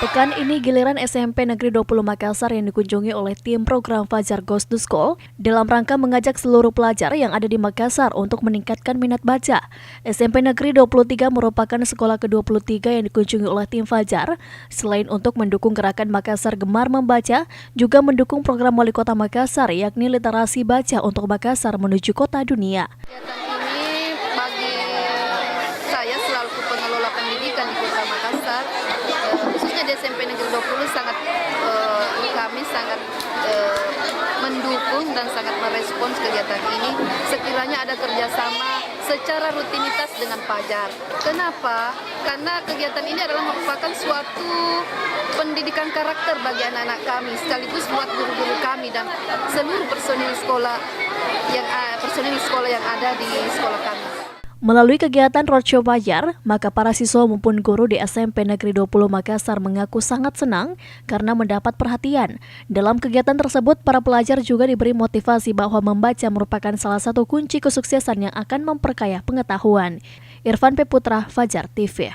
Pekan ini giliran SMP Negeri 20 Makassar yang dikunjungi oleh tim program Fajar Goes to School dalam rangka mengajak seluruh pelajar yang ada di Makassar untuk meningkatkan minat baca. SMP Negeri 23 merupakan sekolah ke-23 yang dikunjungi oleh tim Fajar. Selain untuk mendukung gerakan Makassar Gemar Membaca, juga mendukung program Wali Kota Makassar yakni literasi baca untuk Makassar menuju kota dunia. Kegiatan ini bagi saya selaku pengelola pendidikan di Kota Makassar, khususnya di SMP Negeri 20 kami sangat mendukung dan sangat merespons kegiatan ini. Sekiranya ada kerjasama secara rutinitas dengan Fajar. Kenapa? Karena kegiatan ini adalah merupakan suatu pendidikan karakter bagi anak-anak kami, sekaligus buat guru-guru kami dan seluruh personil sekolah yang ada di sekolah kami. Melalui kegiatan Roadshow Fajar, maka para siswa maupun guru di SMP Negeri 20 Makassar mengaku sangat senang karena mendapat perhatian. Dalam kegiatan tersebut, para pelajar juga diberi motivasi bahwa membaca merupakan salah satu kunci kesuksesan yang akan memperkaya pengetahuan. Irfan P. Putra, Fajar TV.